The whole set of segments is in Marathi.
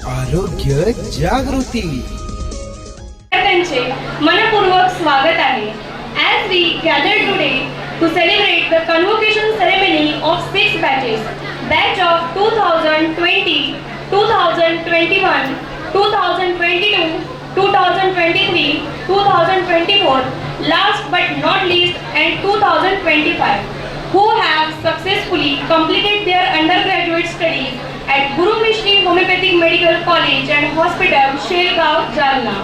आरोग्य जागृती. मनपूर्वक स्वागत आहे. As we gather today to celebrate the convocation ceremony of 6 batches, batch of 2020, 2021, 2022, 2023, 2024, last but not least, and 2025, who have successfully completed their undergraduate studies at Guru Mishri Homeopathic Medical College and Hospital, Shelgaon, Jalna.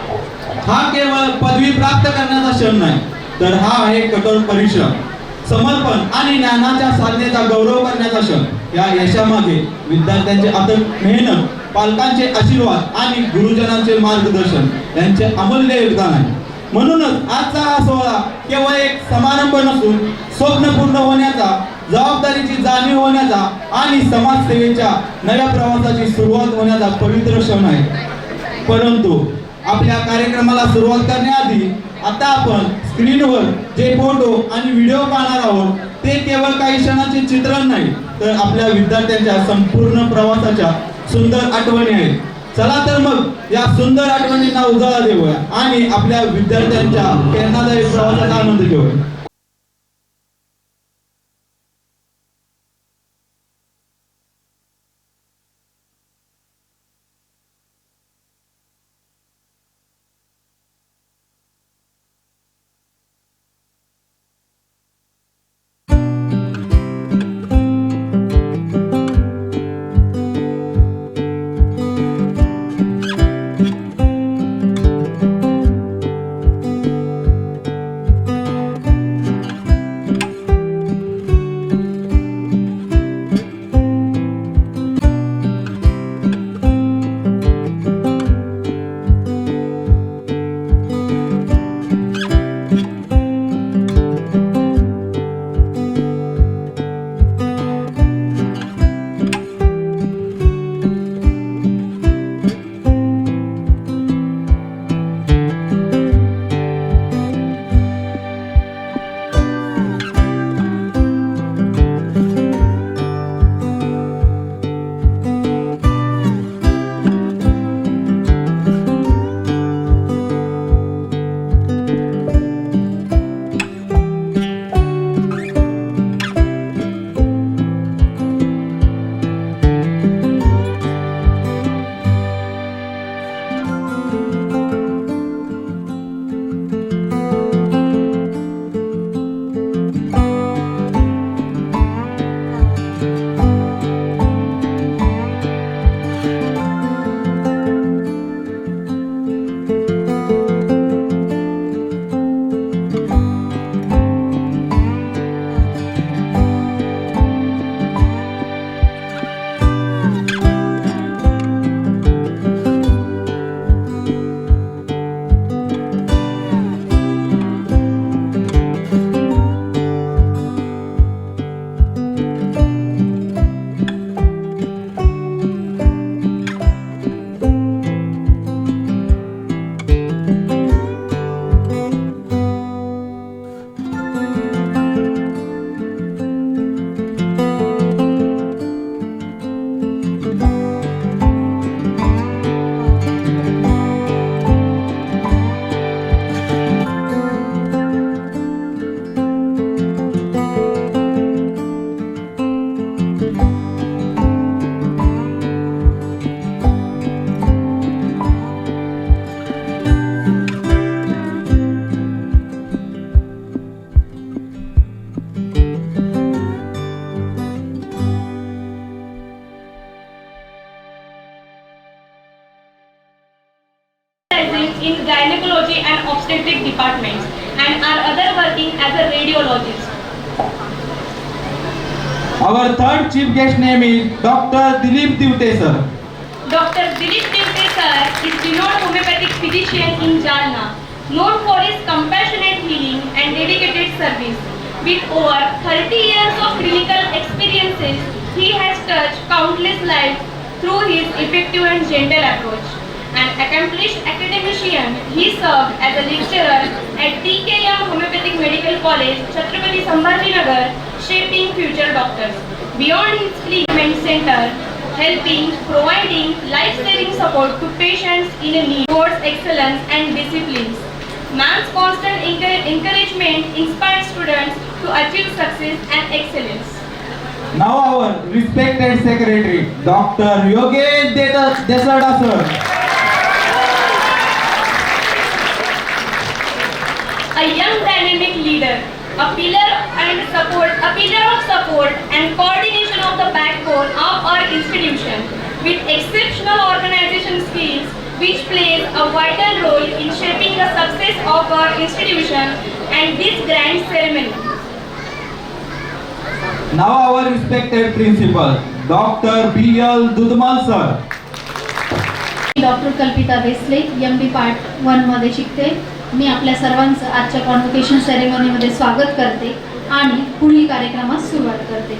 हा केवळ पदवी प्राप्त करण्याचा क्षण नाही, तर हा आहे कठोर परिश्रम, समर्पण आणि ज्ञानाच्या साधनेचा गौरव करण्याचा क्षण. या यशामागे विद्यार्थ्यांचे अथक मेहनत, पालकांचे आशीर्वाद आणि गुरुजनांचे मार्गदर्शन यांचे अमूल्य योगदान आहे. म्हणूनच आजचा हा सोहळा केवळ एक समारंभ नसून स्वप्न पूर्ण होण्याचा, जबाबदारीची जाणीव होण्याचा आणि समाजसेवेच्या नव्या प्रवासाची सुरुवात होण्याचा पवित्र क्षण आहे. परंतु आपल्या कार्यक्रमाला सुरुवात करण्याआधी आता आपण स्क्रीनवर जे फोटो आणि व्हिडिओ पाहणार आहोत ते केवळ काही क्षणाचे चित्रण नाही, तर आपल्या विद्यार्थ्यांच्या संपूर्ण प्रवासाच्या सुंदर आठवणी आहेत. चला तर मग या सुंदर आठवणींना उजाळा देऊया आणि आपल्या विद्यार्थ्यांच्या प्रेरणादायी प्रवासाचा आनंद घेऊया. In gynecology and obstetric departments and are other working as a radiologist. Our third chief guest name is Dr. Dilip Divte sir. Dr. Dilip Divte sir is renowned homeopathic physician in Jalna, known for his compassionate healing and dedicated service. With over 30 years of clinical experiences, he has touched countless lives through his effective and gentle approach. An accomplished academician, he served as a lecturer at TKM Homeopathic Medical College, Chhatrapati Sambhajinagar, shaping future doctors. Beyond his treatment center, helping, providing life-saving support to patients in need towards excellence and disciplines. Ma'am's constant encouragement inspires students to achieve success and excellence. Now our respected secretary, Dr. Yogesh Desarda sir. A young dynamic leader, a pillar of support and coordination of the backbone of our institution, with exceptional organization skills, which plays a vital role in shaping the success of our institution and this grand ceremony. Now our respected principal, Dr. B.L. Dudmal sir. Doctor कल्पिता देसले MD पार्ट 1 मध्ये शिकते. मी आपल्या सर्वांचं आजच्या कॉन्व्होकेशन सेरेमनीमध्ये स्वागत करते आणि पुढील कार्यक्रमास सुरुवात करते.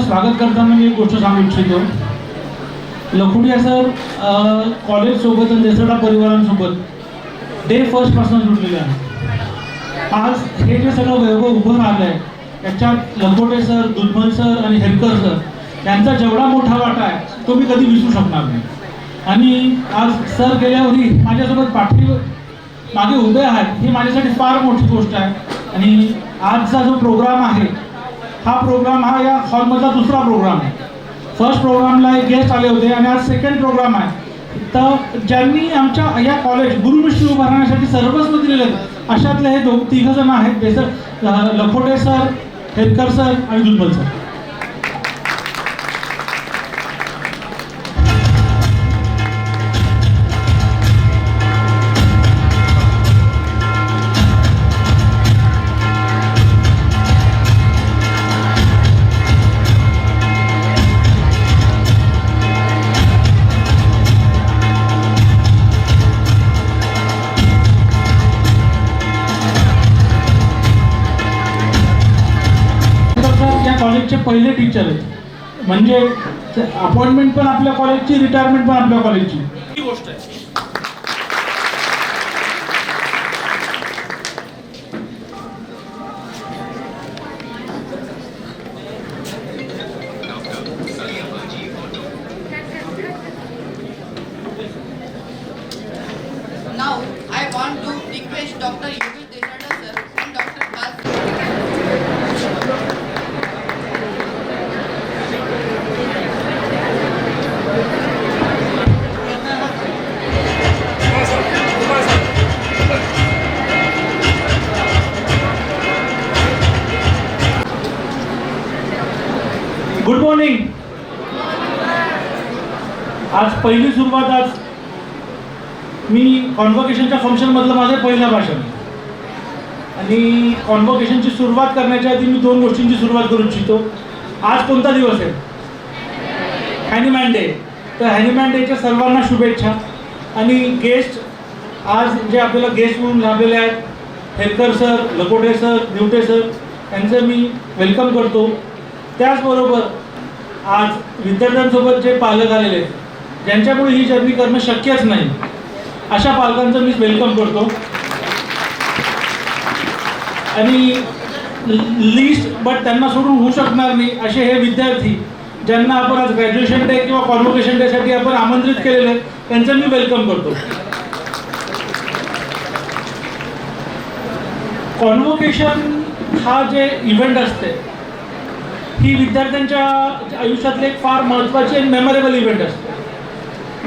स्वागत करताना मी एक गोष्ट सांगू इच्छितो. लखुडिया सर कॉलेज सोबत आणि देसरडा परिवारांसोबत डे फर्स्ट पासून जुडलेले आहे. आज हे जे सगळं वैभव उभं राहिलं आहे त्याच्यात लखोटे सर, दुधमल सर आणि हेरकर सर यांचा जेवढा मोठा वाटा आहे तो मी कधी विसरू शकणार नाही. आणि आज सर गेल्यावरही माझ्यासोबत मागे उभे आहेत ही माझ्यासाठी फार मोठी गोष्ट आहे. आणि आजचा जो प्रोग्राम आहे हा प्रोग्राम हा या हॉलमधला दुसरा प्रोग्राम आहे. फर्स्ट प्रोग्रामला एक गेस्ट आले होते आणि आज सेकंड प्रोग्राम आहे. तर ज्यांनी आमच्या या कॉलेज गुरुमिष्टी उभारण्यासाठी सर्वस्व दिलेले आहेत अशातले हे तिघ जण आहेत. लखोटे सर, हेरकर सर आणि दुधमल सर. कॉलेजचे पहिले टीचर आहेत म्हणजे अपॉइंटमेंट पण आपल्या कॉलेजची, रिटायरमेंट पण आपल्या कॉलेजची ही गोष्ट आहे. Good morning. आज पहिली सुरुवात. आज मी कॉन्व्होकेशनच्या फंक्शनमधलं माझं पहिलं भाषण आणि कॉन्व्होकेशनची सुरुवात करण्याच्या आधी मी 2 गोष्टींची सुरुवात करू इच्छितो. आज कोणता दिवस आहे? हॅनीमॅन डे. तर हॅनीमॅन डेच्या सर्वांना शुभेच्छा. आणि गेस्ट आज जे आपल्याला गेस्ट म्हणून लाभलेले आहेत, हेरकर सर, लकोटे सर, निवटे सर, यांचं मी वेलकम करतो. त्याचबरोबर आज विद्यार्थ्यांसोबत जे पालक आलेले आहेत, ज्यांच्यामुळे ही जर्नी करणं शक्यच नाही, अशा पालकांचं मी वेलकम करतो. आणि लिस्ट बट त्यांना सोडून होऊ शकणार नाही असे हे विद्यार्थी ज्यांना आपण आज ग्रॅज्युएशन डे किंवा कॉन्व्होकेशन डेसाठी आपण आमंत्रित केलेले आहेत, त्यांचं मी वेलकम करतो. कॉन्व्होकेशन हा जे इव्हेंट असते, ही विद्यार्थ्यांच्या आयुष्यातले एक फार महत्त्वाची आणि मेमोरेबल इव्हेंट असते.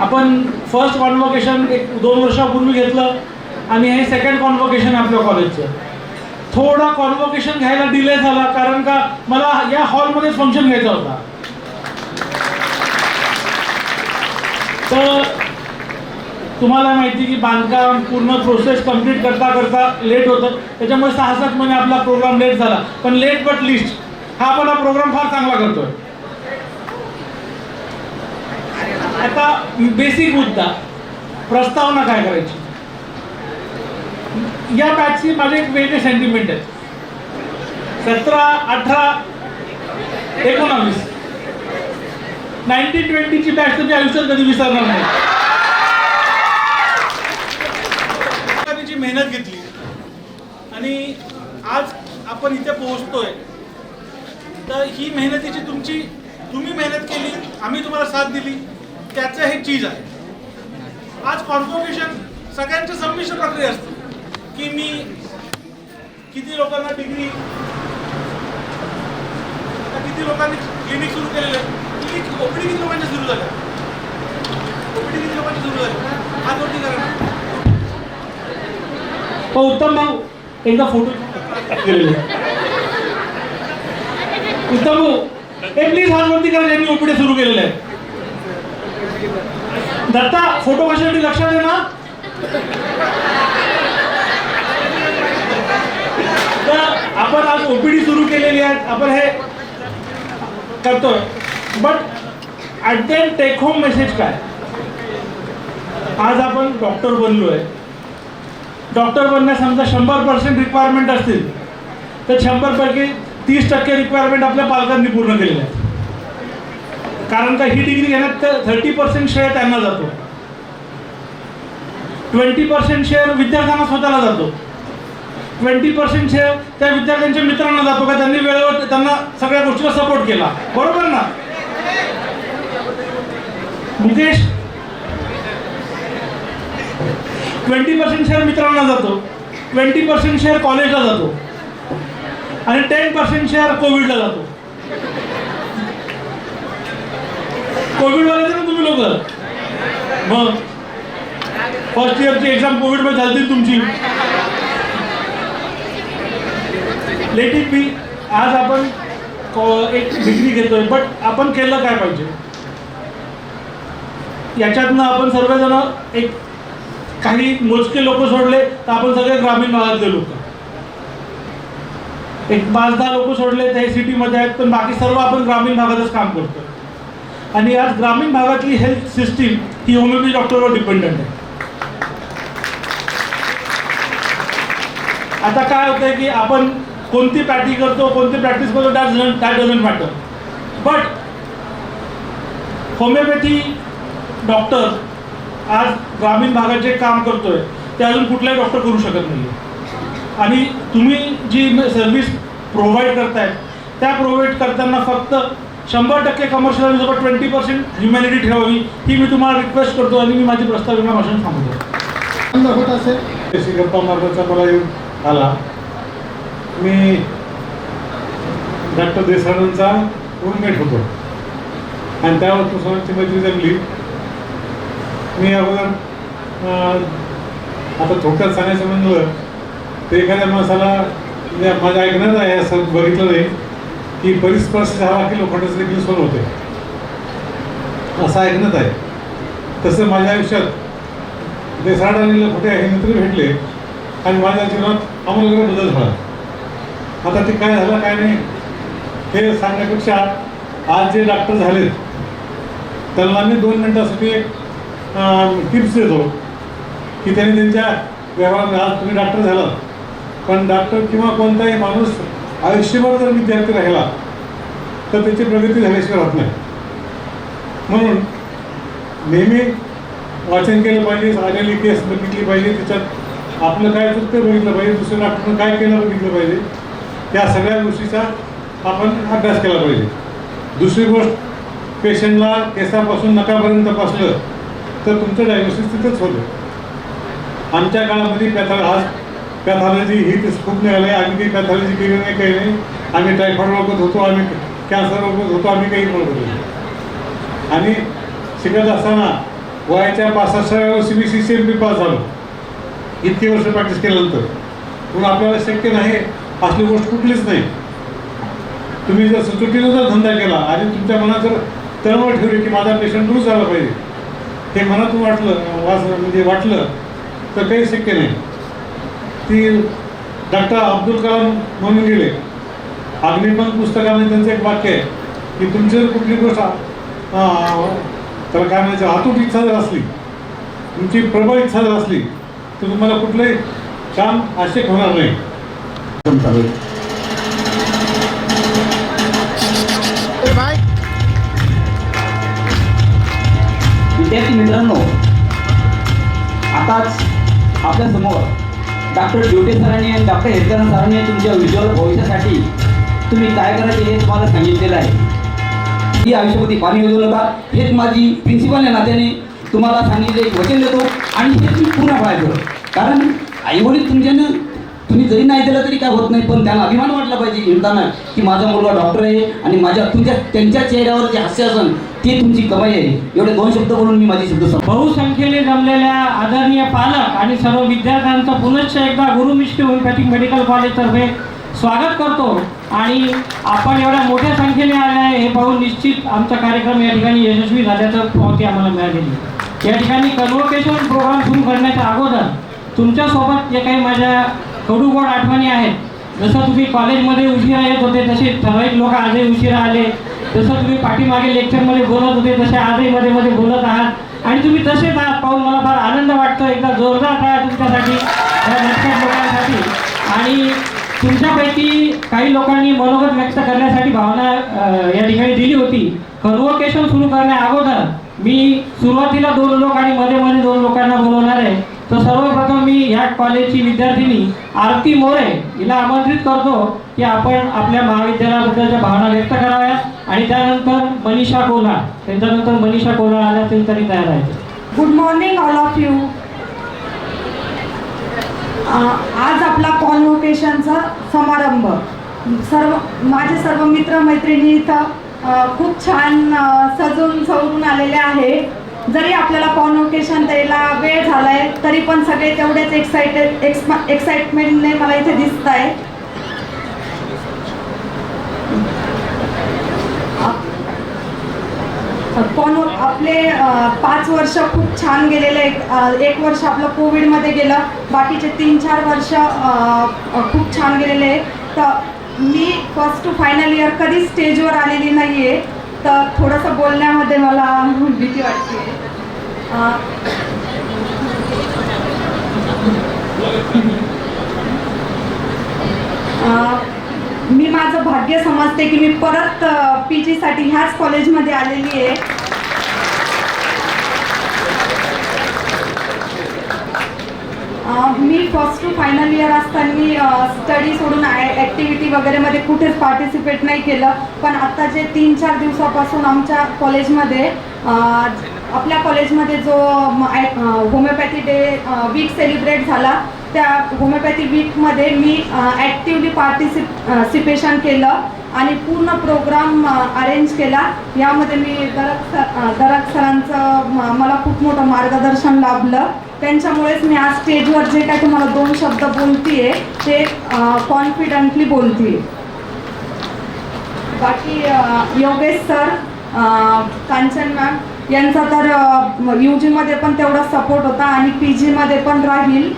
आपण फर्स्ट कॉन्व्होकेशन 1-2 वर्षापूर्वी घेतलं आणि हे सेकंड कॉन्व्होकेशन आपल्या कॉलेजचं. थोडा कॉन्व्होकेशन घ्यायला डिले झाला कारण का मला या हॉलमध्येच फंक्शन घ्यायचा होता. तर तुम्हाला माहिती की बांधकाम पूर्ण प्रोसेस कंप्लीट करता करता लेट होतं, त्याच्यामुळे 6-7 महिने आपला प्रोग्राम लेट झाला. पण लेट बट लिस्ट हा आपण हा प्रोग्राम फार चांगला करतोय. आता बेसिक मुद्दा, प्रस्तावना काय करायची. या बॅचची माझे एक वेगळे सेंटिमेंट आहेत. 17, 18, 19 1920ची बॅच तुम्ही आयुष्यात कधी विसरणार नाही. मेहनत घेतली आणि आज आपण इथे पोहोचतोय. तर ही मेहनतीची तुम्ही मेहनत केली, आम्ही तुम्हाला साथ दिली, त्याचं हे चीज आहे. आज कॉन्व्होकेशन सगळ्यांच्या संमिश्र प्रक्रिया असते की मी किती लोकांना डिग्री, किती लोकांनी क्लिनिक सुरू केलेलं आहे. क्लिनिक ओपीडी किती लोकांच्या सुरू झाल्या, ओपीडी किती लोकांची सुरू झाली, हात वरती करा ना. हो उत्तम भाऊ, एकदा फोटो उत्तम भाऊ प्लीज हात वरती करा ज्यांनी ओपीडी सुरू केलेलं आहे. दत्ता फोटो कशासाठी लक्षात आहे ना. तर आपण आज ओपीडी सुरू केलेली आहे, आपण हे करतोय. But at the end take home message काय, आज आपण डॉक्टर बनलोय. डॉक्टर बनण्यास समजा 100% रिक्वायरमेंट असतील तर 100 पैकी 30% रिक्वायरमेंट आपल्या पालकांनी पूर्ण केलेल्या आहेत. कारण का ही डिग्री घेण्यात 30% शेअर त्यांना जातो, 20% शेअर विद्यार्थ्यांना स्वतःला जातो, 20% शेअर त्या विद्यार्थ्यांच्या मित्रांना जातो का त्यांनी वेळेवर त्यांना सगळ्या गोष्टीला सपोर्ट केला. बरोबर ना मुकेश. 20% शेअर मित्रांना जातो, 20% शेअर कॉलेजला जातो आणि 10% शेअर कोविडला जातो. कोविडवाले ना तुम्ही लोक, मग फर्स्ट इयरची एक्झाम कोविडमध्ये झाली तुमची. Let it be. आज आपण एक डिग्री घेतोय, बट आपण केलं काय पाहिजे याच्यातनं. आपण सर्वजण एक काही मोजके लोक सोडले तर आपण सगळे ग्रामीण भागातले लोक, एक 5-10 लोक सोडले ते सिटीमध्ये आहेत, पण बाकी सर्व आपण ग्रामीण भागातच काम करतो. आणि आज ग्रामीण भागातली हेल्थ सिस्टीम ही होमिओपॅथी डॉक्टरवर डिपेंडंट आहे. आता काय होतंय की आपण कोणती पॅटी करतो, कोणती प्रॅक्टिस करतो, that doesn't matter. But homeopathy doctor आज ग्रामीण भागात जे काम करतोय ते अजून कुठलाही डॉक्टर करू शकत नाही. आणि तुम्ही जी सर्व्हिस प्रोव्हाइड करताय त्या प्रोव्हाइड करताना फक्त 100% कमर्शियल सोबत 20% ह्युमॅनिटी ठेवावी, ही मी तुम्हाला रिक्वेस्ट करतो. आणि मी माझी प्रस्तावना भाषण थांबवतो. होत असेल गप्पा मारण्याचा मला येऊन आला. मी डॉक्टर देसाईंचा रूममेट होतो आणि त्यावर पुस्तकांची मैत्री जमली. मी अगोदर आता थोडक्यात सांगायचं म्हणलं तर एखाद्या माणसाला म्हणजे माझ्या ऐकण्यात आहे असं बघितलं नाही की परिस्पर्श झाला की लोखंडाचं देखील सोन होते, असं ऐकण्यात आहे. तसं माझ्या आयुष्यात देसाड आणि लखोटे हे मित्र भेटले आणि माझ्या जीवनात आमूलाग्र बदल झाला. आता ते काय झालं काय नाही हे सांगण्यापेक्षा आज जे डॉक्टर झालेत त्यांना मी 2 मिनिटासाठी एक टिप्स देतो की त्यांनी त्यांच्या व्यवहारात, आज तुम्ही डॉक्टर झाला पण डॉक्टर किंवा कोणताही माणूस आयुष्यभर जर विद्यार्थी राहिला तर त्याची प्रगती झाल्याशिवाय राहत नाही. म्हणून नेहमी वाचन केलं पाहिजे, आलेली केस बघितली पाहिजे, त्याच्यात आपलं काय चुकतं बघितलं पाहिजे, दुसऱ्या डॉक्टरनं काय केलं बघितलं पाहिजे, या सगळ्या गोष्टीचा आपण अभ्यास केला पाहिजे. दुसरी गोष्ट, पेशंटला केसापासून नकापर्यंत तपासलं तर तुमचं डायग्नोसिस तिथंच होतं. आमच्या काळामध्ये आज पॅथॉलॉजी ही खूप निघाली. आम्ही काही पॅथॉलॉजी केली नाही, काही नाही. आम्ही टायफॉइड ओळखत होतो, आम्ही कॅन्सर ओळखत होतो, आम्ही काही ओळखत होतो. आणि शिकत असताना वयाच्या 65व्या वर्षी मी CCMP पास झालो. इतकी वर्ष प्रॅक्टिस केल्यानंतर म्हणून आपल्याला शक्य नाही असली गोष्ट कुठलीच नाही. तुम्ही जर सुटुकीनं जर धंदा केला आणि तुमच्या मनात जर तळमळ ठेवली की माझा पेशंट दूर झाला पाहिजे, हे मनातून वाटलं तर काही शक्य नाही. ती डॉक्टर अब्दुल कलाम म्हणून गेले. अग्निपंख पुस्तकामध्ये त्यांचं एक वाक्य आहे की तुमची जर कुठली गोष्ट त्याला काय म्हणायचं अतूट इच्छा जर असली, तुमची प्रबळ इच्छा जर असली तर तुम्हाला कुठलंही काम अशक्य होणार नाही. विद्यार्थी मित्रांनो, आताच आपल्या समोर डॉक्टर ड्युटे सरांनी आणि डॉक्टर हेडकर सरांनी तुमच्या उज्ज्वल भविष्यासाठी तुम्ही काय करायचे हे तुम्हाला सांगितलेलं आहे. ही आयुष्यामध्ये पाणी योजू नका, हेच माझी प्रिन्सिपल या नात्याने तुम्हाला सांगितले एक वचन देतो आणि हे तुम्ही पूर्ण पाळायचं. कारण आईवडील तुमच्यानं तुम्ही जरी नाही दिलं तरी काय होत नाही, पण त्यांना अभिमान वाटला पाहिजे हिंडताना की माझा मुलगा डॉक्टर आहे आणि त्यांच्या चेहऱ्यावर जे हास्य असेल ते तुमची कमाई आहे. एवढे 2 शब्द बोलून मी माझी शब्द बहुसंख्येने जमलेल्या आदरणीय पालक आणि सर्व विद्यार्थ्यांचं पुनश्च एकदा गुरुमिष्टी होमिओपॅथिक मेडिकल कॉलेजतर्फे स्वागत करतो. आणि आपण एवढ्या मोठ्या संख्येने आले आहे हे पाहून निश्चित आमचा कार्यक्रम या ठिकाणी यशस्वी झाल्याचं पावती आम्हाला मिळालेली. या ठिकाणी कन्व्होकेशन प्रोग्राम सुरू करण्याच्या अगोदर तुमच्यासोबत जे काही माझ्या कडूगोड आठवणी आहेत, जसं तुम्ही कॉलेजमध्ये उशिरा येत होते तसे ठराविक लोक आजही उशिरा आले, जसं तुम्ही पाठीमागे लेक्चरमध्ये बोलत होते तसे आजही मध्ये मध्ये बोलत आहात आणि तुम्ही तसेच आहात पाहून मला फार आनंद वाटतो. एकदा जोरदार टाळ्या तुमच्यासाठी, या नटखट लोकांसाठी. आणि तुमच्यापैकी काही लोकांनी मनोगत व्यक्त करण्यासाठी भावना या ठिकाणी दिली होती. कन्व्होकेशन सुरू करण्या अगोदर मी सुरुवातीला 2 लोक आणि मध्ये मध्ये 2 लोकांना बोलवणार आहे. तर सर्वप्रथम मी या कॉलेजची विद्यार्थिनी आरती मोरे हिला आमंत्रित करतो की आपण आपल्या महाविद्यालयाबद्दलच्या भावना व्यक्त कराव्यात आणि त्यानंतर मनीषा कोल्हा, त्यांच्यानंतर मनीषा कोल्हा आल्या असेल तरी तयार आहे. Good morning all of you. आज आपला कॉन्व्होकेशनचा समारंभ. माझे सर्व मित्रमैत्रिणी इथं खूप छान सजून सवरून आलेले आहे. जरी आपल्याला कॉन्व्होकेशन द्यायला वेळ झाला आहे तरी पण सगळे तेवढेच एक्साइटमेंटने मला इथे दिसत आहे. आपले 5 वर्ष खूप छान गेलेले. 1 वर्ष आपलं कोविडमध्ये गेलं, बाकीचे 3-4 वर्ष खूप छान गेलेले आहे. तर मी फर्स्ट टू फायनल इयर कधी स्टेजवर आलेली नाही आहे, तर थोडंसं बोलण्यामध्ये मला भीती वाटते. मी माझं भाग्य समजते की मी परत PG साठी ह्याच कॉलेजमध्ये आलेली आहे. मी फर्स्ट टू फायनल इयर असताना स्टडी सोडून ॲक्टिव्हिटी वगैरेमध्ये कुठेच पार्टिसिपेट नाही केलं. पण आता जे 3-4 दिवसापासून आमच्या कॉलेजमध्ये आपल्या कॉलेजमध्ये जो होमिओपॅथी डे वीक सेलिब्रेट झाला, त्या होमिओपॅथी वीकमध्ये मी ॲक्टिव्हली पार्टिसिपेशन केलं आणि पूर्ण प्रोग्राम अरेंज केला. यामध्ये मी दरक सरांचं मला खूप मोठं मार्गदर्शन लाभलं. त्यांच्यामुळेच मी आज स्टेजवर जे काय तुम्हाला 2 शब्द बोलते आहे ते कॉन्फिडंटली बोलते. बाकी योगेश सर, कांचन मॅम यांचा तर UGमध्ये पण तेवढा सपोर्ट होता आणि PGमध्ये पण राहील.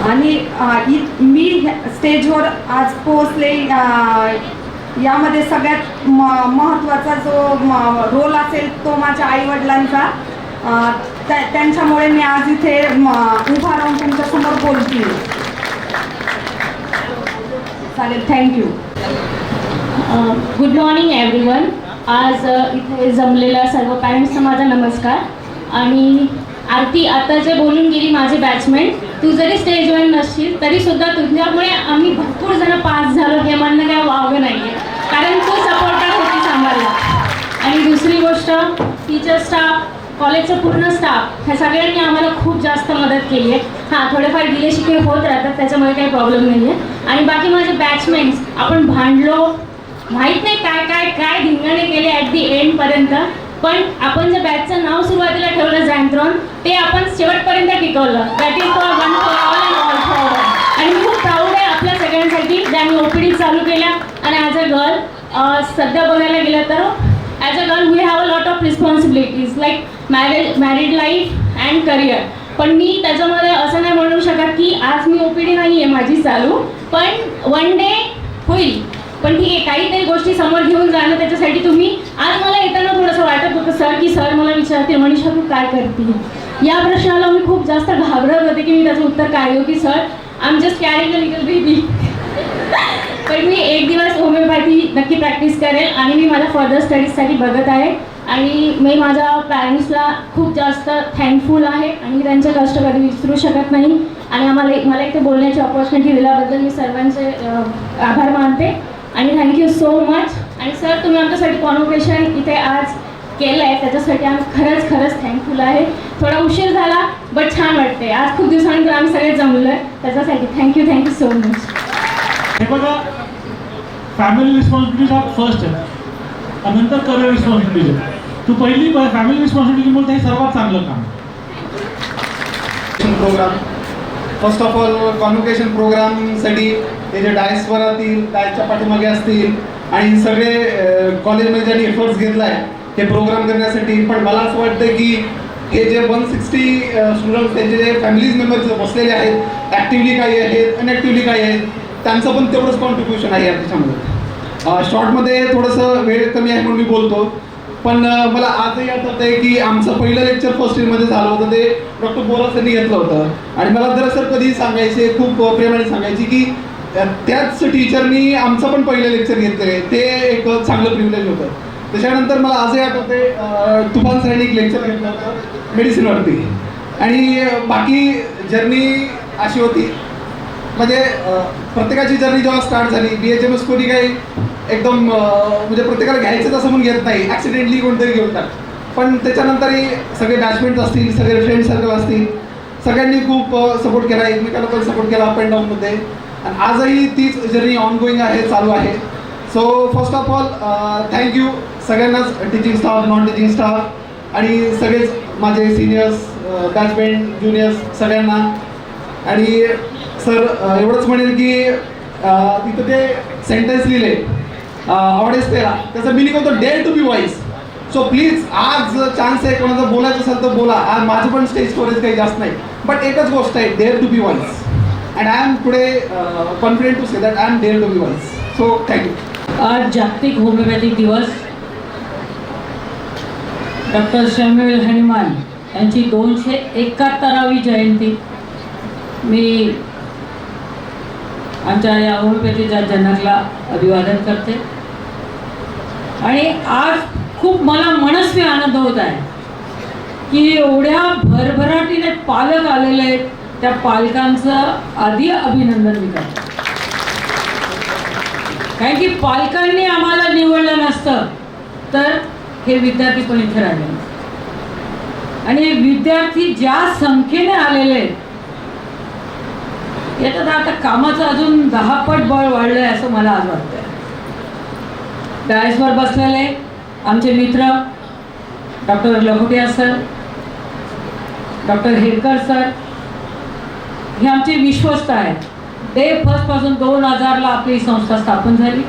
आणि मी स्टेजवर आज पोहोचले, यामध्ये सगळ्यात महत्त्वाचा जो रोल असेल तो माझ्या आईवडिलांचा. त्यांच्यामुळे मी आज इथे उभा राहून तुमच्यासमोर बोलते. चालेल, थँक्यू. Good morning everyone. आज इथे जमलेल्या सर्व पॅरेंट्सना माझा नमस्कार. आणि आरती आता जे बोलून गेली माझे बॅचमेट, तू जरी स्टेजवर नसशील तरीसुद्धा तुझ्यामुळे आम्ही भरपूर जण पास झालो हे म्हणणं काय वावगं नाही आहे, कारण तू सपोर्टर होतीस आम्हाला. आणि दुसरी गोष्ट, टीचर स्टाफ, कॉलेजचं पूर्ण स्टाफ ह्या सगळ्यांनी आम्हाला खूप जास्त मदत केली आहे. हां, थोडेफार गिले शिकवे होत राहतात, त्याच्यामुळे काही प्रॉब्लेम नाही आहे. आणि बाकी माझे बॅचमेट्स, आपण भांडलो, माहीत नाही काय काय काय धिंगाणे केले ॲट दी एंडपर्यंत, पण आपण जे बॅचचं नाव सुरुवातीला ठेवलं झॅन्थ्रॉन, ते आपण शेवटपर्यंत टिकवलं. That is for one for all and all for all. आणि मी खूप प्राऊड आहे आपल्या सगळ्यांसाठी, ज्यांनी OPD चालू केल्या. आणि ॲज अ गर्ल सध्या बघायला गेलं तर as a girl we have a lot of responsibilities like married life and career. पण मी त्याच्यामध्ये असं नाही म्हणू शकत की आज मी OPD नाही आहे माझी चालू, पण वन डे होईल. पण ठीक आहे, काहीतरी गोष्टी समोर घेऊन जाणं, त्याच्यासाठी तुम्ही आज मला येताना थोडंसं वाटत होतं सर मला विचारते मनीषा तू काय करते. या प्रश्नाला मी खूप जास्त घाबरत होते की मी त्याचं उत्तर काय देऊ, की sir I am just carrying a little baby. पण मी एक दिवस होमिओपॅथी नक्की प्रॅक्टिस करेल आणि मी माझ्या फर्दर स्टडीजसाठी बघत आहे. आणि मी माझ्या पॅरेंट्सला खूप जास्त थँकफुल आहे आणि मी त्यांचे कष्ट कधी विसरू शकत नाही. आणि मला इथे बोलण्याची ऑपॉर्च्युनिटी दिल्याबद्दल मी सर्वांचे आभार मानते आणि थँक्यू सो मच. आणि सर, तुम्ही आमच्यासाठी कॉन्व्होकेशन इथे आज केलं आहे त्याच्यासाठी आम्ही खरंच थँकफुल आहे. थोडा उशीर झाला बट छान वाटते. आज खूप दिवसानंतर आम्ही सगळे जमलो आहे, त्याच्यासाठी थँक्यू सो मच. हे बघा, फॅमिली रिस्पॉन्सिबिलिटीज हा फर्स्ट आहे आणि नंतर करिअर रिस्पॉन्सिबिलिटीज आहे. तू पहिली फॅमिली रिस्पॉन्सिबिलिटी बोलते हे सर्वात चांगलं काम. Program, first of all convocation प्रोग्रामसाठी हे जे डायसवरातील डायसच्या पाठीमागे असतील आणि सगळे कॉलेजमध्ये ज्यांनी एफर्ट्स घेतला आहे हे प्रोग्राम करण्यासाठी. पण मला असं वाटतं की हे जे 160 स्टुडंट्स त्यांचे जे फॅमिलीज मेंबर्स बसलेले आहेत, ॲक्टिव्हली काही आहेत, अनॲक्टिव्हली काही आहेत, त्यांचं पण तेवढंच कॉन्ट्रीब्युशन आहे त्याच्यामध्ये. शॉर्टमध्ये थोडंसं वेळ कमी आहे म्हणून मी बोलतो, पण मला आजही आठवत आहे की आमचं पहिलं लेक्चर फर्स्ट इयरमध्ये झालं होतं, ते डॉक्टर बोरास यांनी घेतलं होतं. आणि मला दरअसल कधी सांगायचे, खूप प्रेमाने सांगायची की त्याच टीचरनी आमचं पण पहिलं लेक्चर घेतलं, ते एक चांगलं प्रिव्हिलेज होतं. त्याच्यानंतर मला आजही आठवते तुफान सरांनी एक लेक्चर घेतलं होतं मेडिसिनवरती. आणि बाकी जर्नी अशी होती, म्हणजे प्रत्येकाची जर्नी जेव्हा स्टार्ट झाली, BHMS कोणी काही एकदम म्हणजे प्रत्येकाला घ्यायचंच असं म्हणून घेत नाही, ॲक्सिडेंटली कोणतरी घेऊन टाक. पण त्याच्यानंतरही सगळे बॅचमेट्स असतील, सगळे फ्रेंड सर्कल असतील, सगळ्यांनी खूप सपोर्ट केला, एकमेकाला पण सपोर्ट केला अप अँड डाऊनमध्ये. आणि आजही तीच जर्नी ऑनगोईंग आहे, चालू आहे. So first of all thank you सगळ्यांनाच, teaching staff, non teaching staff आणि सगळेच माझे सिनियर्स, बॅचमेट, ज्युनियर्स सगळ्यांना. आणि सर एवढंच म्हणेल की तिथं ते सेंटेन्स लिहिले ऑडियन्स तेरा, त्याचा मिनिंग होतो dare to be voice. So please आज चान्स आहे, कोणाचं बोलायचं असेल तर बोला. आज माझं पण स्टेज स्टोरेज काही जास्त नाही, बट एकच गोष्ट आहे, dare to be voice. And I am today confident to say that I am dare to be voice. So thank you. आज जागतिक होमिओपॅथिक दिवस. डॉक्टर सॅम्युएल हॅनिमॅन यांची 271वी जयंती. मी आमच्या या होमिओपॅथीच्या जनकला अभिवादन करते. आणि आज खूप मला मनस्वी आनंद होत आहे की एवढ्या भरभराटीने पालक आलेले आहेत, त्या पालकांचं आधी अभिनंदन मी करते. कारण की पालकांनी आम्हाला निवडलं नसतं तर हे विद्यार्थी पण इथे राहिले नसते. आणि हे विद्यार्थी ज्या संख्येने आलेले आहेत, याच्यात आता कामाचं अजून 10 पट बळ वाढलं आहे असं मला आज वाटतंय. डायसवर बसलेले आमचे मित्र doctor Lakhotia sir, doctor Herkar sir, हे आमचे विश्वस्त आहेत. डे फर्स्टपासून 2000ला आपली संस्था स्थापन झाली,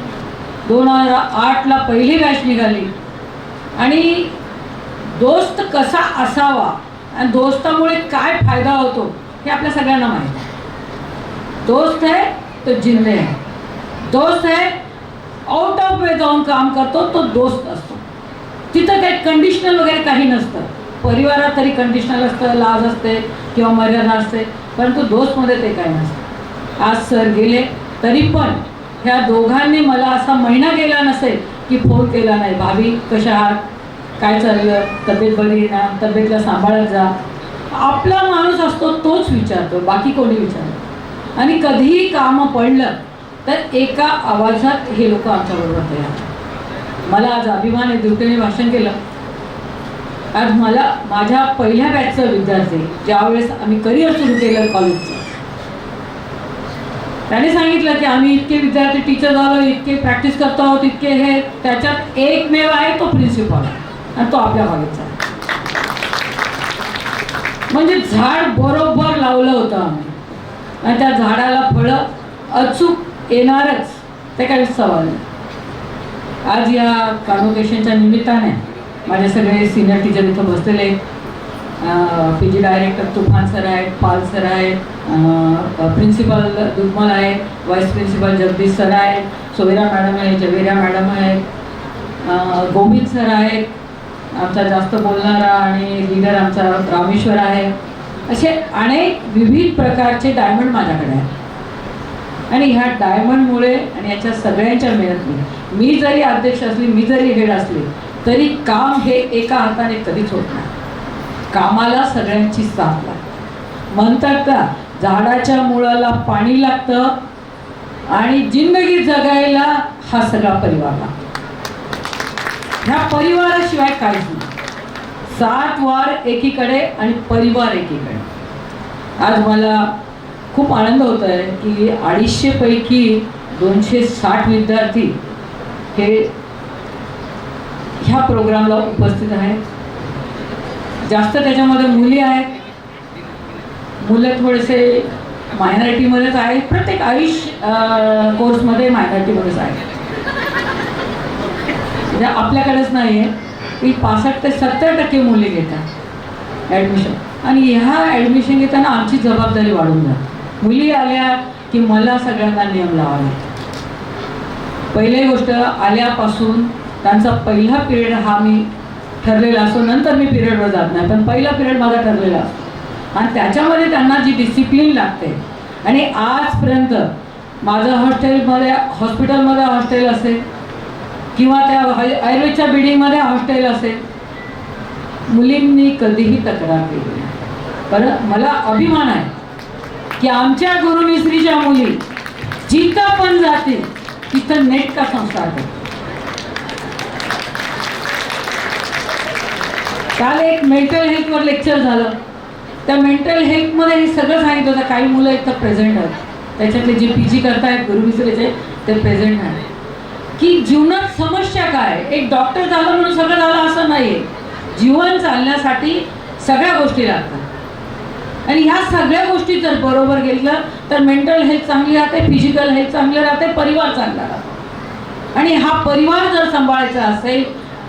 2008ला पहिली बॅच निघाली. आणि दोस्त कसा असावा आणि दोस्तामुळे काय फायदा होतो हे आपल्या सगळ्यांना माहीत आहे. दोस्त है तो जिंदे है, दोस्त है आउट ऑफ वे जाऊन काम करतो तो दोस्त असतो. तिथं काही कंडिशनल वगैरे काही नसतं. परिवारात तरी कंडिशनल असतं, लाज असते किंवा मर्यादा असते, परंतु दोस्तमध्ये ते काही नसतं. आज सर गेले तरी पण ह्या दोघांनी मला असा महिना गेला नसेल की फोन केला नाही, भाभी कशा आहात, काय चाललं, तब्येत बरी ना, तब्येतला सांभाळत जा. आपला माणूस असतो तोच विचारतो, बाकी कोणी विचारतो. आणि कधीही कामं पडलं तर एका आवाजात हे लोक आमच्याबरोबर तयार. मला आज अभिमान आहे, दुर्गेने भाषण केलं. आज मला माझ्या पहिल्या बॅचचा विद्यार्थी ज्यावेळेस आम्ही करिअर सुरू केलं कॉलेजचं, त्याने सांगितलं की आम्ही इतके विद्यार्थी टीचर झालो, इतके प्रॅक्टिस करतो आहोत, इतके हे, त्याच्यात एकमेव आहे तो प्रिन्सिपॉल आणि तो आपल्या कॉलेजचा. म्हणजे झाड बरोबर लावलं होतं आम्ही आणि त्या झाडाला फळं अचूक येणारच, ते काही सवाल नाही. आज या कॉन्व्होकेशनच्या निमित्ताने माझे सगळे सिनियर टीचर इथं बसलेले, PG डायरेक्टर तुफान सर आहेत, पाल सर आहेत, प्रिन्सिपल दुधमल आहेत, व्हाईस प्रिन्सिपल जगदीश सर आहेत, सोयरा मॅडम आहेत, जवेरा मॅडम आहेत, गोविंद सर आहेत, आमचा जास्त बोलणारा आणि लीडर आमचा रामेश्वर आहे. असे अनेक विविध प्रकारचे डायमंड माझ्याकडे आहेत. आणि ह्या डायमंडमुळे आणि याच्या सगळ्यांच्या मेहनतीने मी जरी अध्यक्ष असली, मी जरी हेड असली, तरी काम हे एका हाताने कधीच होत नाही. कामाला सगळ्यांची साथ लागते. म्हणतात का, झाडाच्या मुळाला पाणी लागतं आणि जिंदगी जगायला हा सगळा परिवार लागतो. ह्या परिवाराशिवाय काहीच नाही. 7 वार एकीकडे आणि परिवार एकीकडे. आज मला खूप आनंद होत आहे की 250 पैकी 260 विद्यार्थी हे ह्या प्रोग्रामला उपस्थित आहेत. जास्त त्याच्यामध्ये मुली आहेत. मुलं थोडेसे मायनॉरिटीमध्येच आहेत. प्रत्येक आयुष कोर्समध्ये मायनॉरिटीमध्येच आहेत. म्हणजे आपल्याकडेच नाही आहे की 65 ते 70% मुली घेतात ॲडमिशन. आणि ह्या ॲडमिशन घेताना आमची जबाबदारी वाढून जाते. मुली आल्या की मला सगळ्यांना नियम लावावा लागतो. पहिली गोष्ट, आल्यापासून त्यांचा पहिला पिरियड हा मी ठरलेला असतो. नंतर मी पिरियडवर जात नाही, पण पहिला पिरियड माझा ठरलेला असतो. आणि त्याच्यामध्ये त्यांना जी डिसिप्लिन लागते. आणि आजपर्यंत माझं हॉस्पिटलमध्ये हॉस्टेल असेल किंवा त्या आयुर्वेदच्या बिल्डिंगमध्ये हॉस्टेल असेल, मुलींनी कधीही तक्रार केली नाही. पण मला अभिमान आहे की आमच्या गुरुमिस्त्रीच्या मुली जिथं पण जातील तिथं नेट का संस्कार करतात. काल एक मेंटल हेल्थवर लेक्चर झालं. त्या मेंटल हेल्थमध्ये हे सगळं सांगितलं होतं. काही मुलं इथं प्रेझेंट आहेत, त्याच्यातले जे PG करतायत गुरुमिस्त्रीचे ते प्रेझेंट आहेत. की जीवनात समस्या काय, एक डॉक्टर झालं म्हणून सगळं झालं असं नाही आहे. जीवन चालण्यासाठी सगळ्या गोष्टी लागतात. आणि ह्या सगळ्या गोष्टी जर बरोबर गेलं तर मेंटल हेल्थ चांगली राहते, फिजिकल हेल्थ चांगली राहते, परिवार चांगला राहतो. आणि हा परिवार जर सांभाळायचा असेल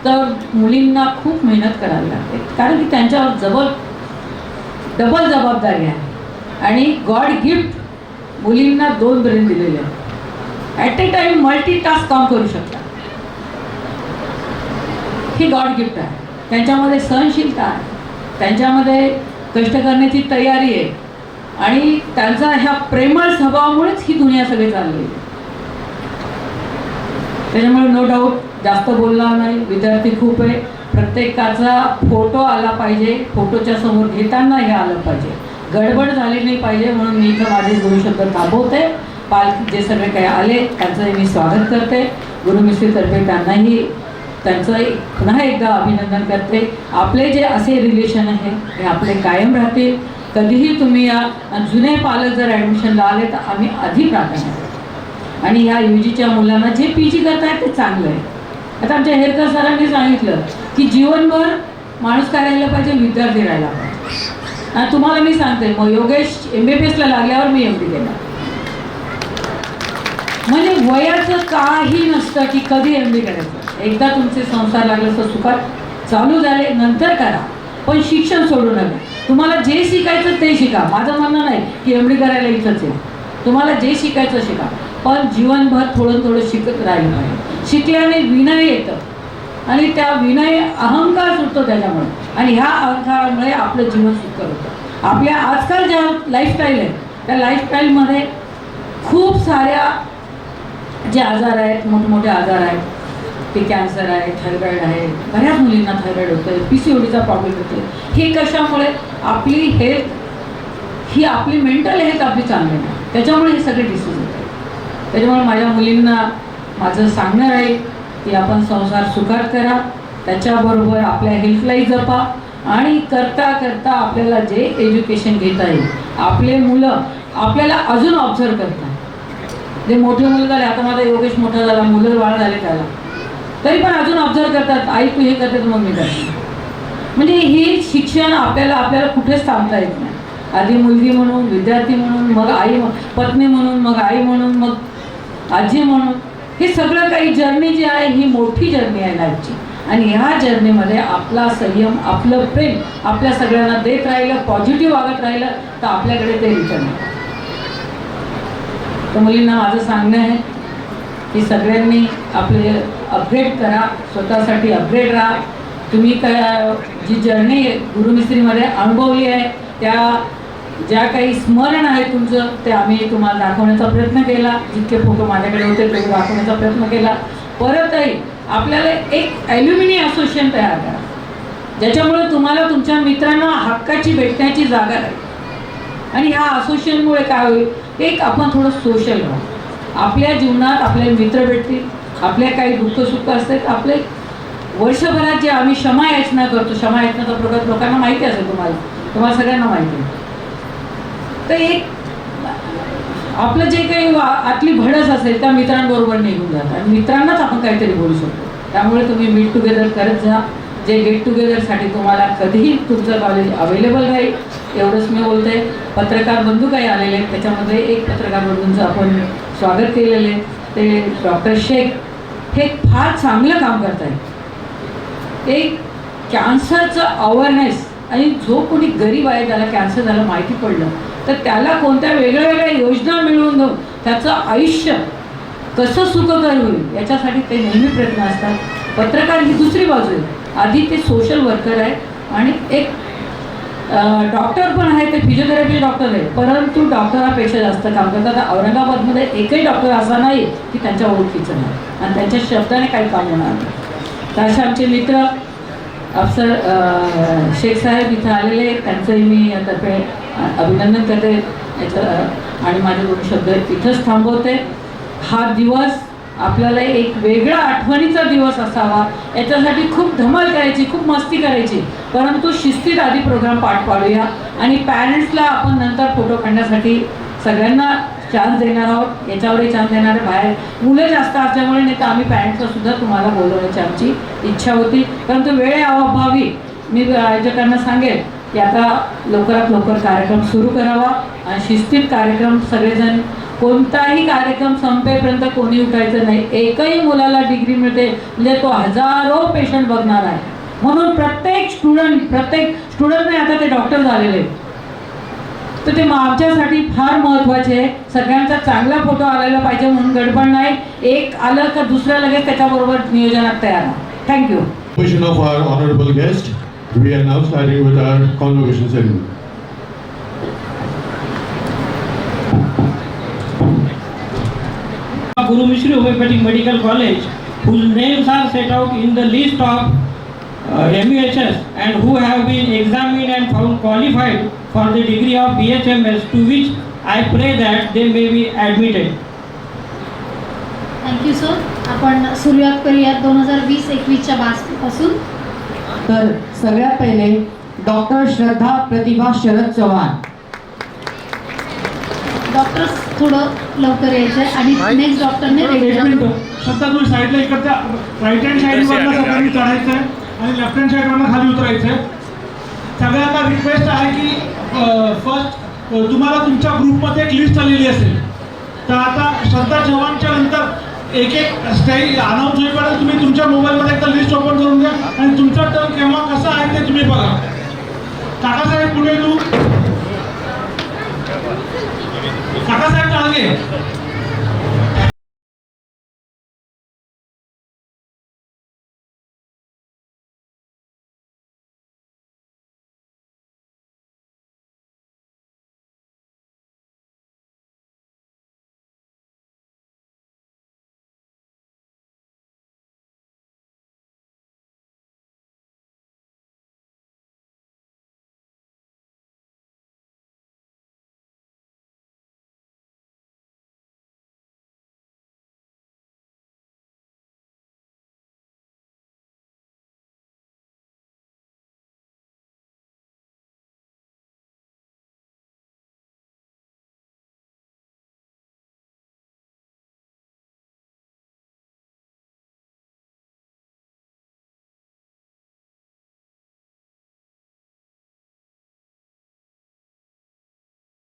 तर मुलींना खूप मेहनत करावी लागते. कारण की त्यांच्यावर डबल जबाबदारी आहे. आणि गॉड गिफ्ट मुलींना 2 ब्रेन दिलेले आहेत. ॲट ए टाईम मल्टीटास्क काम करू शकतात. ही गॉड गिफ्ट आहे. त्यांच्यामध्ये सहनशीलता आहे, त्यांच्यामध्ये कष्ट करण्याची तयारी आहे. आणि त्यांचा ह्या प्रेमळ स्वभावामुळेच ही दुनिया सगळी चालली आहे. त्याच्यामुळे नो डाऊट जास्त बोलणार नाही. विद्यार्थी खूप आहे. प्रत्येकाचा फोटो आला पाहिजे, फोटोच्या समोर घेताना हे आलं पाहिजे, गडबड झाली नाही पाहिजे. म्हणून मी इथं माझे 2 शब्द थांबवते. पालक जे सगळे काही आले त्यांचं मी स्वागत करते. गुरुमिस्त्रीतर्फे त्यांनाही त्यांचं पुन्हा एकदा अभिनंदन करते. आपले जे असे रिलेशन आहे हे आपले कायम राहतील. कधीही तुम्ही या. जुने पालक जर ॲडमिशनला आले तर आम्ही आधी प्राधान्य देतो. आणि ह्या UGच्या मुलांना जे PG करतायत ते चांगलं आहे. आता आमच्या हेरकर सरांनी सांगितलं की जीवनभर माणूस काय राहिला पाहिजे, विद्यार्थी राहिला पाहिजे. आणि तुम्हाला मी सांगते, मग योगेश MBBS ला लागल्यावर मी MD केला. म्हणजे वयाचं काही नसतं की कधी MD करायचं. एकदा तुमचे संसार लागले तर सुखात चालू झाले नंतर करा, पण शिक्षण सोडू नका. तुम्हाला जे शिकायचं ते शिका. माझं म्हणणं नाही की MD करायला इथंच आहे. तुम्हाला जे शिकायचं शिका, पण जीवनभर थोडं थोडं शिकत राहिलं पाहिजे. शिकल्याने विनय येतं आणि त्या विनय अहंकार सुटतो त्याच्यामुळे, आणि ह्या अहंकारामुळे आपलं जीवन सुकर होतं. आपल्या आजकाल ज्या लाईफस्टाईल आहे त्या लाईफस्टाईलमध्ये खूप साऱ्या जे आजार आहेत, मोठमोठे आजार आहेत, ते कॅन्सर आहे, थायरॉईड आहे, बऱ्याच मुलींना थायरॉईड होतं आहे, PCODचा प्रॉब्लेम होतो. हे कशामुळे? आपली हेल्थ ही, आपली मेंटल हेल्थ आपली चांगली नाही, त्याच्यामुळे हे सगळे डिसीज होतात. त्याच्यामुळे माझ्या मुलींना माझं सांगणं आहे की आपण संसार सुखात करा, त्याच्याबरोबर आपल्या हेल्थलाही जपा, आणि करता करता आपल्याला जे एज्युकेशन घेता येईल, आपले मुलं आपल्याला अजून ऑब्झर्व करतात. जे मोठे मुलं झाले, आता माझा योगेश मोठा झाला, मुलं बाळ झाले त्याला, तरी पण अजून ऑब्झर्व करतात, आई तू हे करते तर मग मी करते. म्हणजे हे शिक्षण आपल्याला कुठेच थांबता येत नाही. आधी मुलगी म्हणून, विद्यार्थी म्हणून, मग आई, पत्नी म्हणून, मग आई म्हणून, मग आजी म्हणून, हे सगळं काही जर्नी जी आहे ही मोठी जर्नी आहे लाईफची. आणि ह्या जर्नीमध्ये आपला संयम, आपलं प्रेम आपल्या सगळ्यांना देत राहिलं, पॉझिटिव्ह वागत राहिलं तर आपल्याकडे ते रिटर्न आहे. तर मुलींना माझं सांगणं आहे की सगळ्यांनी आपले अपग्रेड करा, स्वतःसाठी अपग्रेड राहा. तुम्ही काय जी जर्नी गुरुमिस्त्रीमध्ये अनुभवली आहे, त्या ज्या काही स्मरण आहे तुमचं, ते आम्ही तुम्हाला दाखवण्याचा प्रयत्न केला. जितके फोटो माझ्याकडे होते ते दाखवण्याचा प्रयत्न केला. परतही आपल्याला एक ॲल्युमिनी असोसिएशन तयार करा, ज्याच्यामुळे तुम्हाला तुमच्या मित्रांना हक्काची भेटण्याची जागा राहील. आणि ह्या असोसिएशनमुळे काय होईल, एक आपण थोडं सोशल राहू. आपल्या जीवनात आपले मित्र भेटतील, आपल्या काही दुःखसुख असते, आपले वर्षभरात जे आम्ही क्षमायाचना करतो, क्षमायाचनाचा प्रकार लोकांना माहिती असेल, तुम्हाला सगळ्यांना माहिती आहे. तर एक आपलं जे काही आतली भडस असेल त्या मित्रांबरोबर निघून जातं, आणि मित्रांनाच आपण काहीतरी बोलू शकतो. त्यामुळे तुम्ही मीट टुगेदर करत जा. जे गेट टुगेदरसाठी तुम्हाला कधीही तुमचं कॉलेज अवेलेबल राहील, एवढंच मी बोलते. पत्रकार बंधू काही आलेले आहेत, त्याच्यामध्ये एक पत्रकार बंधूंचं आपण स्वागत केलेलं आहे, ते डॉक्टर शेख. हे फार चांगलं काम करत आहेत. एक कॅन्सरचं अवेअरनेस, आणि जो कोणी गरीब आहे त्याला कॅन्सर झालं माहिती पडलं तर त्याला कोणत्या वेगळ्या वेगळ्या योजना मिळवून देऊन त्याचं आयुष्य कसं सुखकर होईल याच्यासाठी ते नेहमी प्रयत्न असतात. पत्रकार ही दुसरी बाजू आहे. आधी ते सोशल वर्कर आहे आणि एक डॉक्टर पण आहे, ते फिजिओथेरपी डॉक्टर आहे, परंतु डॉक्टरापेक्षा जास्त काम करतात. औरंगाबादमध्ये एकही डॉक्टर असा नाही की त्यांच्या ओळखीचं नाही आणि त्यांच्या शब्दाने काही काम होणार नाही. तर असे आमचे मित्र अफसर शेख साहेब इथं आलेले, त्यांचंही मी तर्फे अभिनंदन करते आणि माझे दोन शब्द इथंच थांबवते. हा दिवस आपल्याला एक वेगळा आठवणीचा दिवस असावा, याच्यासाठी खूप धमाल करायची, खूप मस्ती करायची, परंतु शिस्तीत आधी प्रोग्राम पार पाडूया. आणि पॅरेंट्सला आपण नंतर फोटो काढण्यासाठी सगळ्यांना चान्स देणार आहोत, याच्यावरही चान्स देणार आहे. बाहेर मुलं जास्त असल्यामुळे नाही तर आम्ही पॅरेंट्सला सुद्धा तुम्हाला बोलवण्याची आमची इच्छा होती, परंतु वेळेअभावी मी आयोजकांना सांगेल की आता लवकरात लवकर कार्यक्रम सुरू करावा आणि शिस्तीत कार्यक्रम, सगळेजण कोणताही कार्यक्रम संपेपर्यंत कोणी उठायचं नाही. एकही मुलाला डिग्री मिळते म्हणजे तो हजारो पेशंट बघणार आहे. म्हणून प्रत्येक स्टुडंटने आता ते डॉक्टर झालेले, तर ते आमच्यासाठी फार महत्त्वाचे आहे. सगळ्यांचा चांगला फोटो आलेला पाहिजे म्हणून गडबड नाही, एक आलं का दुसरं लगेच त्याच्याबरोबर नियोजनात तयार आहे. Thank you. Permission of our honorable guest, we are now starting with our convocation ceremony. Guru Mishri Homeopathic Medical College, whose names are set out in the list of MUHS and who have been examined and found qualified for the degree of BHMS, to which I pray that they may be admitted. Thank you sir. आपण सुरुवात करूया 2020-21च्या पासून. तर सगळ्यात पहिले डॉक्टर श्रद्धा प्रतिभा शरद चव्हाण. डॉक्टर थोडं लवकर यायचं आहे आणि नेक्स्ट डॉक्टरने फक्त तुम्ही साईडला इकडच्या राईट हँड साईडवरनं सगळ्यांनी चढायचं आहे आणि लेफ्ट हँड साईडवरनं खाली उतरायचं आहे. सगळ्यांना रिक्वेस्ट आहे की फर्स्ट तुम्हाला तुमच्या ग्रुपमध्ये एक लिस्ट आलेली असेल. तर आता श्रद्धा चव्हाणच्या नंतर एक स्टाईल अनाऊन्स होईपर्यंत तुम्ही तुमच्या मोबाईलमध्ये एकदा लिस्ट ओपन करून घ्या आणि तुमचा टर्न केव्हा कसा आहे ते तुम्ही बघा. काकासाहेब पुढे तू Kakasaheb Chalge.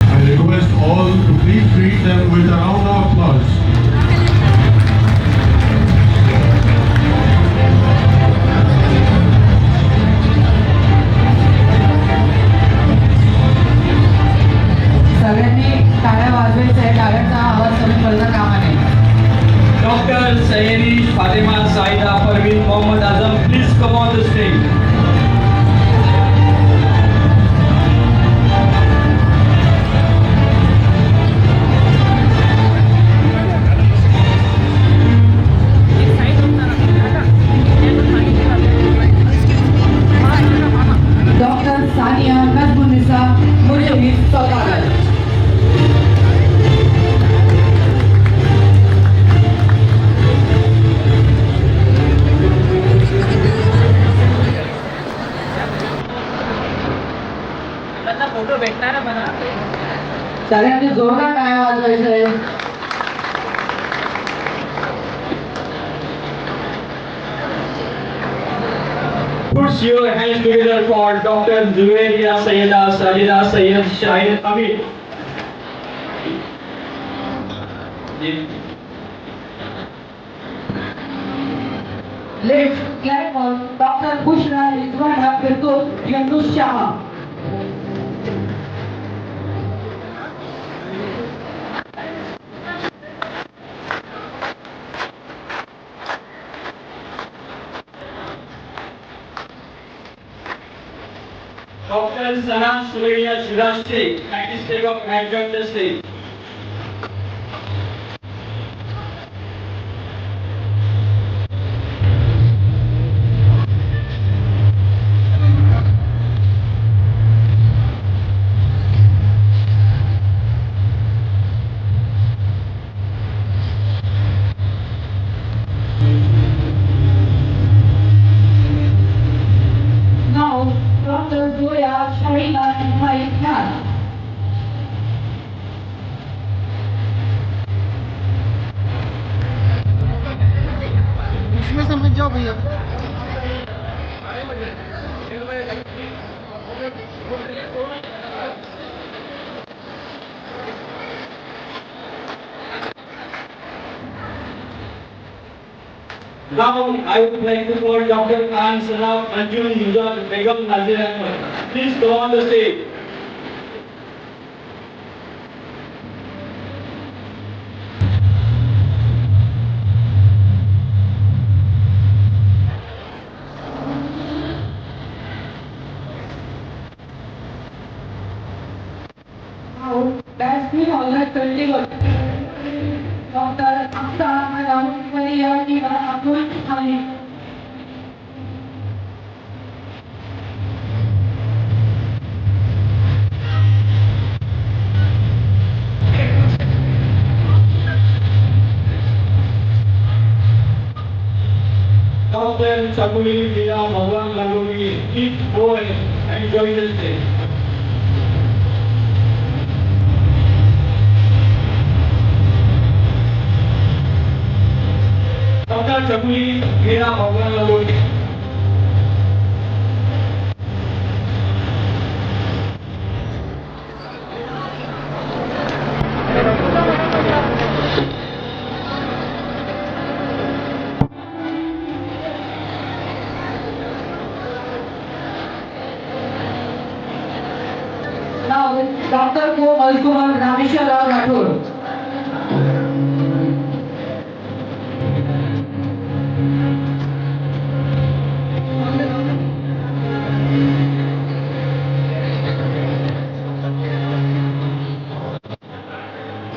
I request all to please greet them with a round of applause. सगळ्यांनी टाळ्या वाजवायच्या आहे. टाळ्यांचा आवाज कमी करता कामा नये. Doctor Syedi Fatima Saida Parveen Mohammad Azam, please come on the stage. Doctor Sania Najmunnisa Murshadi Saudagar. Photo भेटणार आहे मला. सगळ्यांनी जोरदार टाळ्या वाजवायचं आहे. Put your hands together for Dr. Zuwairia Sayyida Sajida Sayyid Shahid Hamid. Let's clap for Dr. Bushra Rizwana Firdaus Yunus Shah. Dr. Sana Surya Shiraz Sheikh, kindly step up and join the stage. Now, Dr. Zoya Sharina Mike Khan. इसमें समझ जाओ भैया. Now, I would like to call Dr. Khan Sana Anjum Nuzar Begum Nazir Ahmed. Please go on the stage. Now, let's be all that cultivate. Dr. Akhtar Madam Maria Diva Abdul Hamid. Dr. Chakuli Dina Bhagwan Languri, please go and join the stage. Dr. Chakuli Dina Bhagwan Languri. Maheshwarrao Rathod.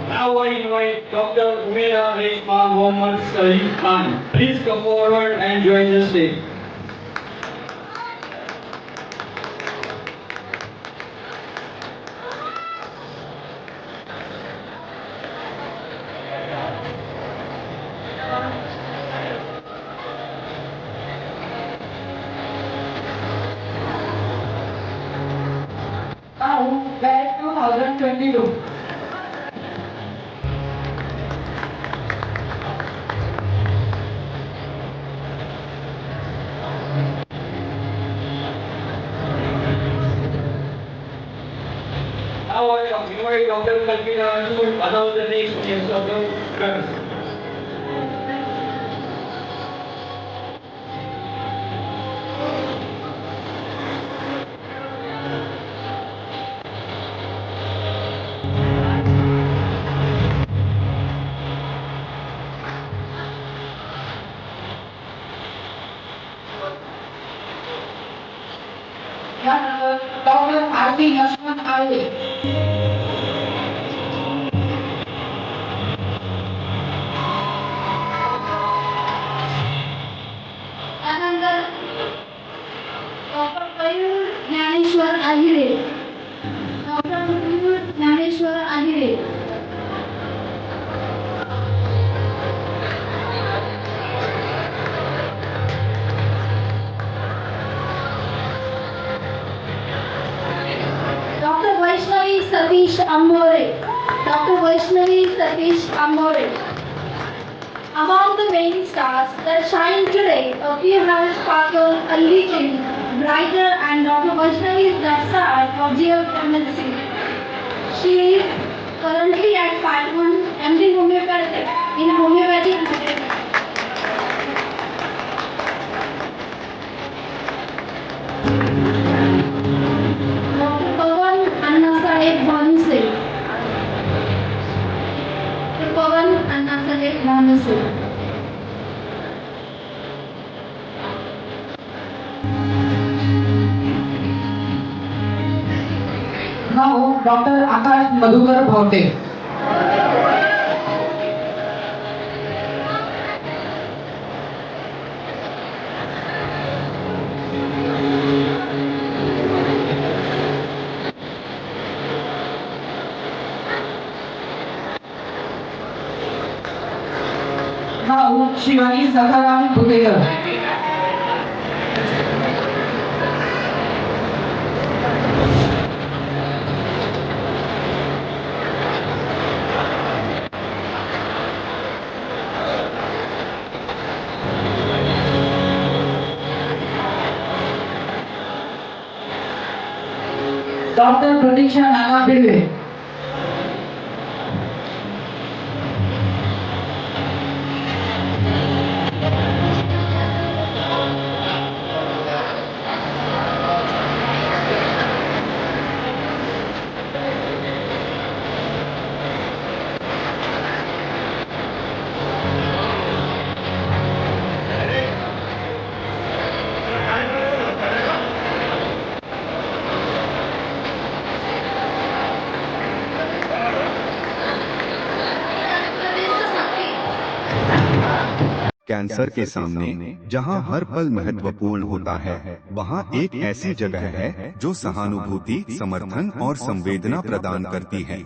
Now I invite Dr. Umaira Reshma Mohammad Saeed Khan. Please come forward and join the stage. Now, batch 2022. Now I invite Dr. Kalpina to announce the next names of the girls. Dr. Arti Yashwant Aye. त्यानंतर doctor Mayur Dnyaneshwar Ahire. Doctor Mayur Dnyaneshwar Ahire. Doctor Vaishnavi Satish Ambore. Doctor Vaishnavi Satish Ambore. Among the main stars that shine today, a few have sparkled a little brighter, and Dr. Vaishnavi is that star of geochemistry. She is currently at Part 1 MD Homeopathy in Homeopathic Medicine. Dr. Pawan Annasaheb Bhanuse. Dr. Pawan Annasaheb Bhanuse. Now, Dr. Akash Madhukar Bhaute. Now, Shivani Sakharam Bhuteya. Dr. Pratiksha Naga Bidwe. Cancer के सामने जहां हर पल महत्वपूर्ण होता है, वहां एक ऐसी जगह है जो सहानुभूति, समर्थन और संवेदना प्रदान करती है।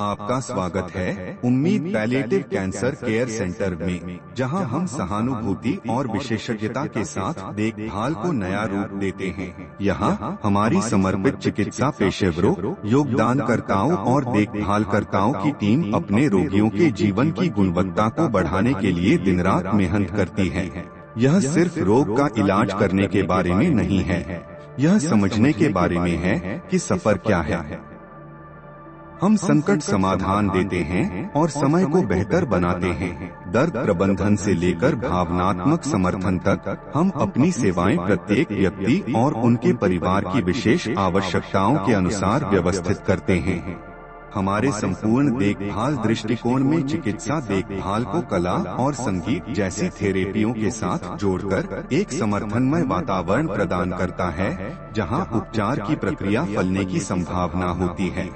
आपका स्वागत है उम्मीद पैलिएटिव कैंसर केयर सेंटर में, जहां हम सहानुभूति और विशेषज्ञता के साथ देखभाल को नया रूप देते हैं। यहां हमारी समर्पित चिकित्सा पेशेवरों, योगदानकर्ताओं और देखभालकर्ताओं की टीम अपने रोगियों के जीवन की गुणवत्ता को बढ़ाने के लिए दिन रात मेहनत करती है। यह सिर्फ रोग का इलाज करने के बारे में नहीं है, यह समझने के बारे में है कि सफर क्या है। हम संकट समाधान देते हैं और समय को बेहतर बनाते हैं। दर्द प्रबंधन से लेकर भावनात्मक समर्थन तक हम अपनी सेवाएं प्रत्येक व्यक्ति और उनके परिवार की विशेष आवश्यकताओं के अनुसार व्यवस्थित करते हैं। हमारे संपूर्ण देखभाल दृष्टिकोण में चिकित्सा देखभाल को कला और संगीत जैसी थेरेपियों के साथ जोड़कर एक समर्थनमय वातावरण प्रदान करता है, जहां उपचार की प्रक्रिया फलने की संभावना होती है।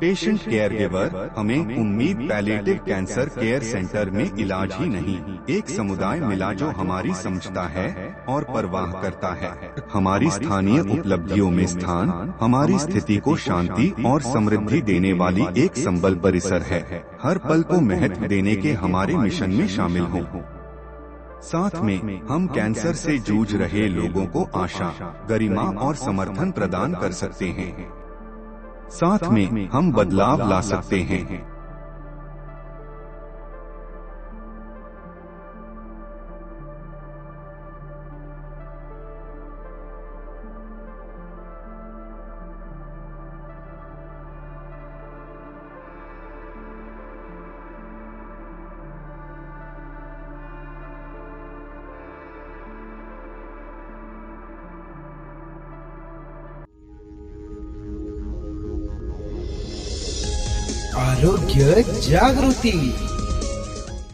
पेशेंट केयर गिवर हमें उम्मीद पैलिएटिव कैंसर केयर सेंटर में इलाज ही नहीं, एक समुदाय मिला जो हमारी समझता है और परवाह करता है। हमारी स्थानीय उपलब्धियों में स्थान हमारी स्थिति को शांति और समृद्धि देने वाली एक संबल परिसर है। हर पल को महत्व देने के हमारे मिशन में शामिल हो। साथ में हम कैंसर से जूझ रहे लोगों को आशा, गरिमा और समर्थन प्रदान कर सकते हैं। साथ में हम बदलाव ला सकते हैं। आरोग्य जागृती।